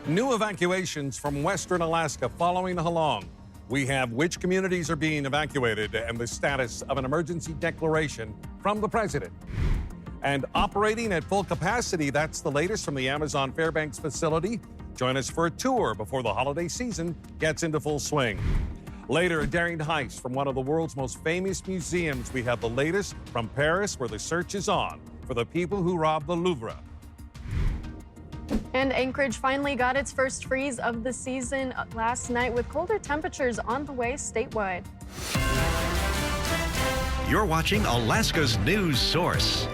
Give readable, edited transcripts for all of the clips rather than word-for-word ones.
New evacuations from western Alaska following Halong. We have which communities are being evacuated and the status of an emergency declaration from the president. And operating at full capacity, that's the latest from the Amazon Fairbanks facility. Join us for a tour before the holiday season gets into full swing. Later, a daring heist from one of the world's most famous museums. We have the latest from Paris, where the search is on for the people who robbed the Louvre. And Anchorage finally got its first freeze of the season last night, with colder temperatures on the way statewide. You're watching Alaska's news source.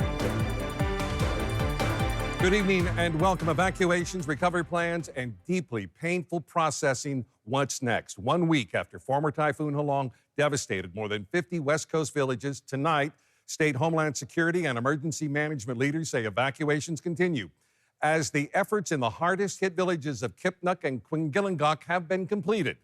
Good evening and welcome. Evacuations, recovery plans, and deeply painful processing. What's next? 1 week after former Typhoon Halong devastated more than 50 West Coast villages, tonight, state Homeland Security and emergency management leaders say evacuations continue as the efforts in the hardest-hit villages of Kipnuk and Quingilangok have been completed.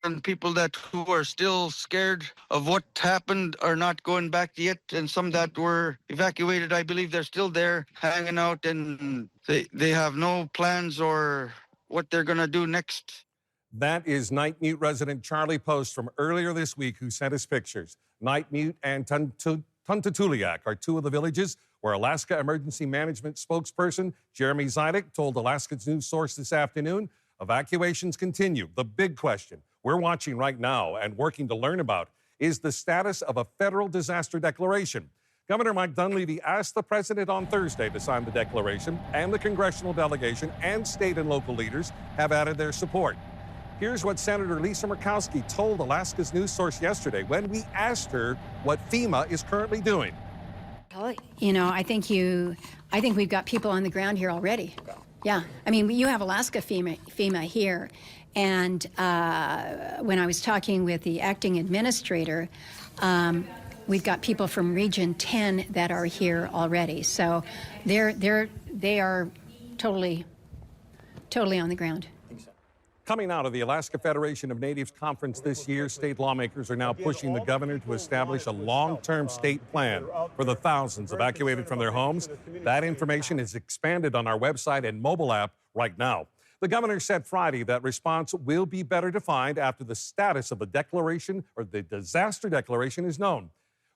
And people who are still scared of what happened are not going back yet, and some that were evacuated, I believe they're still there hanging out, and they have no plans or what they're going to do next. That is Night Mute resident Charlie Post from earlier this week, who sent us pictures. Night Mute and Tuntatuliak are two of the villages where Alaska Emergency Management spokesperson Jeremy Zidek told Alaska's news source this afternoon evacuations continue. The big question we're watching right now and working to learn about is the status of a federal disaster declaration. Governor Mike Dunleavy asked the president on Thursday to sign the declaration, and the congressional delegation and state and local leaders have added their support. Here's what Senator Lisa Murkowski told Alaska's news source yesterday when we asked her what FEMA is currently doing. You know, I think we've got people on the ground here already. Yeah, I mean, you have Alaska FEMA here, and when I was talking with the acting administrator, we've got people from Region 10 that are here already. So they are totally on the ground. Coming out of the Alaska Federation of Natives Conference this year, state lawmakers are now pushing the governor to establish a long-term state plan for the thousands evacuated from their homes. That information is expanded on our website and mobile app right now. The governor said Friday that response will be better defined after the status of the declaration or the disaster declaration is known.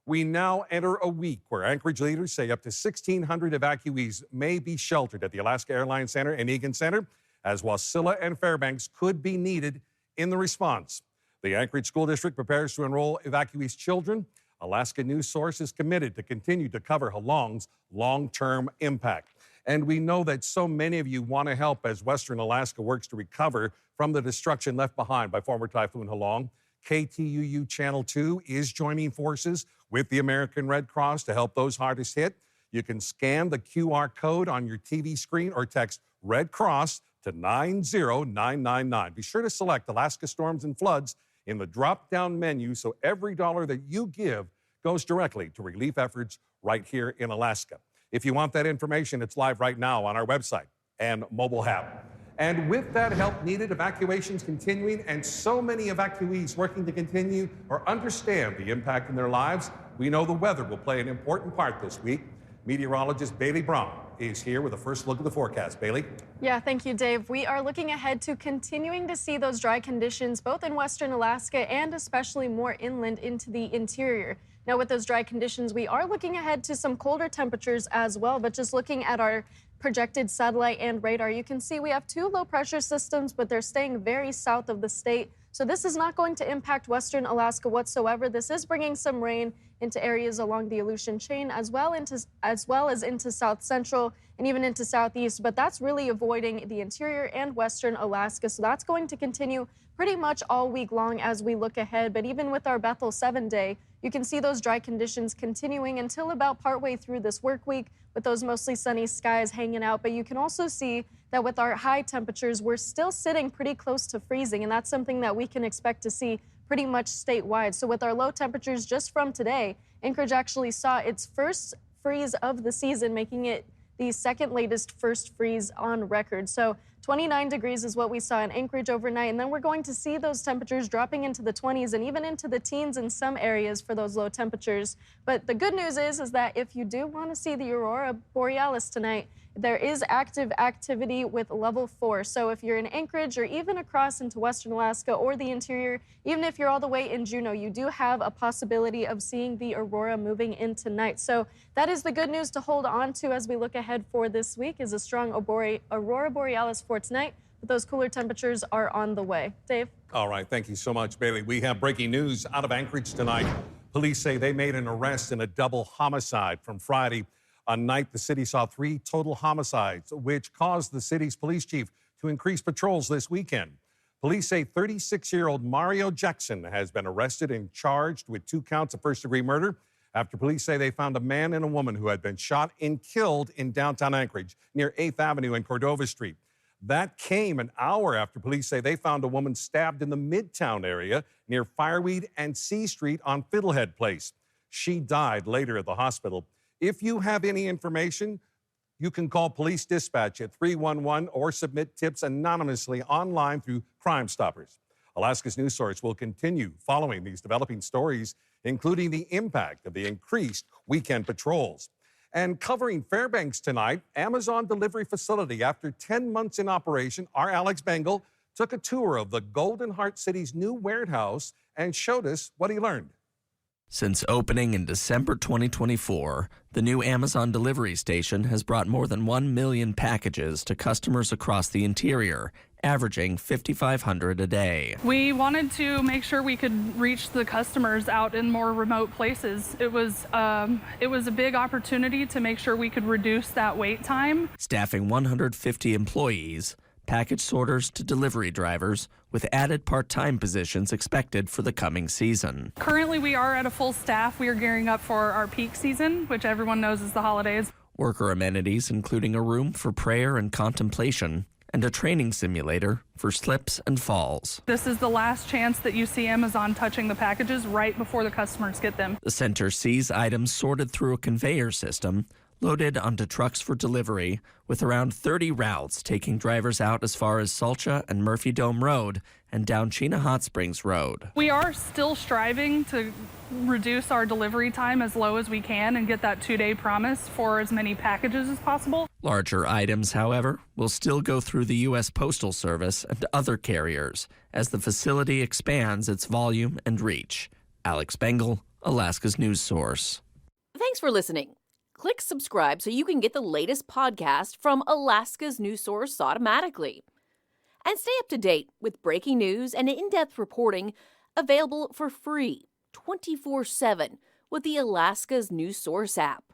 We now enter a week where Anchorage leaders say up to 1,600 evacuees may be sheltered at the Alaska Airlines Center and Egan Center, as Wasilla and Fairbanks could be needed in the response. The Anchorage School District prepares to enroll evacuees' children. Alaska News Source is committed to continue to cover Halong's long-term impact. And we know that so many of you want to help as Western Alaska works to recover from the destruction left behind by former Typhoon Halong. KTUU Channel 2 is joining forces with the American Red Cross to help those hardest hit. You can scan the QR code on your TV screen or text Red Cross to 90999. Be sure to select Alaska Storms and Floods in the drop-down menu so every dollar that you give goes directly to relief efforts right here in Alaska. If you want that information, it's live right now on our website and mobile app. And with that help needed, evacuations continuing, and so many evacuees working to continue or understand the impact in their lives, we know the weather will play an important part this week. Meteorologist Bailey Brown is here with a first look at the forecast. Bailey? Yeah, thank you, Dave. We are looking ahead to continuing to see those dry conditions both in western Alaska and especially more inland into the interior. Now, with those dry conditions, we are looking ahead to some colder temperatures as well, but just looking at our projected satellite and radar, you can see we have two low pressure systems, but they're staying very south of the state. So this is not going to impact western Alaska whatsoever. This is bringing some rain into areas along the Aleutian chain as well as into south central and even into southeast, but that's really avoiding the interior and western Alaska. So that's going to continue pretty much all week long as we look ahead. But even with our Bethel 7-day, you can see those dry conditions continuing until about partway through this work week with those mostly sunny skies hanging out. But you can also see that with our high temperatures, we're still sitting pretty close to freezing, and that's something that we can expect to see pretty much statewide. So with our low temperatures just from today, Anchorage actually saw its first freeze of the season, making it the second latest first freeze on record. So 29 degrees is what we saw in Anchorage overnight, and then we're going to see those temperatures dropping into the 20s and even into the teens in some areas for those low temperatures. But the good news is that if you do want to see the aurora borealis tonight, there is active activity with level 4. So if you're in Anchorage or even across into Western Alaska or the interior, even if you're all the way in Juneau, you do have a possibility of seeing the aurora moving in tonight. So that is the good news to hold on to as we look ahead for this week, is a strong aurora borealis for tonight. But those cooler temperatures are on the way. Dave? All right. Thank you so much, Bailey. We have breaking news out of Anchorage tonight. Police say they made an arrest in a double homicide from Friday. A night the city saw 3 total homicides, which caused the city's police chief to increase patrols this weekend. Police say 36-year-old Mario Jackson has been arrested and charged with 2 counts of first-degree murder after police say they found a man and a woman who had been shot and killed in downtown Anchorage near 8th Avenue and Cordova Street. That came an hour after police say they found a woman stabbed in the Midtown area near Fireweed and C Street on Fiddlehead Place. She died later at the hospital. If you have any information, you can call police dispatch at 311 or submit tips anonymously online through Crime Stoppers. Alaska's News Source will continue following these developing stories, including the impact of the increased weekend patrols. And covering Fairbanks tonight, Amazon delivery facility. After 10 months in operation, our Alex Bengal took a tour of the Golden Heart City's new warehouse and showed us what he learned. Since opening in December 2024, the new Amazon delivery station has brought more than 1 million packages to customers across the interior, averaging 5,500 a day. We wanted to make sure we could reach the customers out in more remote places. It was a big opportunity to make sure we could reduce that wait time. Staffing 150 employees, package sorters to delivery drivers, with added part-time positions expected for the coming season. Currently, we are at a full staff. We are gearing up for our peak season, which everyone knows is the holidays. Worker amenities including a room for prayer and contemplation, and a training simulator for slips and falls. This is the last chance that you see Amazon touching the packages right before the customers get them. The center sees items sorted through a conveyor system, loaded onto trucks for delivery, with around 30 routes taking drivers out as far as Salcha and Murphy Dome Road and down Chena Hot Springs Road. We are still striving to reduce our delivery time as low as we can and get that 2-day promise for as many packages as possible. Larger items, however, will still go through the U.S. Postal Service and other carriers as the facility expands its volume and reach. Alex Bengal, Alaska's News Source. Thanks for listening. Click subscribe so you can get the latest podcast from Alaska's News Source automatically. And stay up to date with breaking news and in-depth reporting available for free 24/7 with the Alaska's News Source app.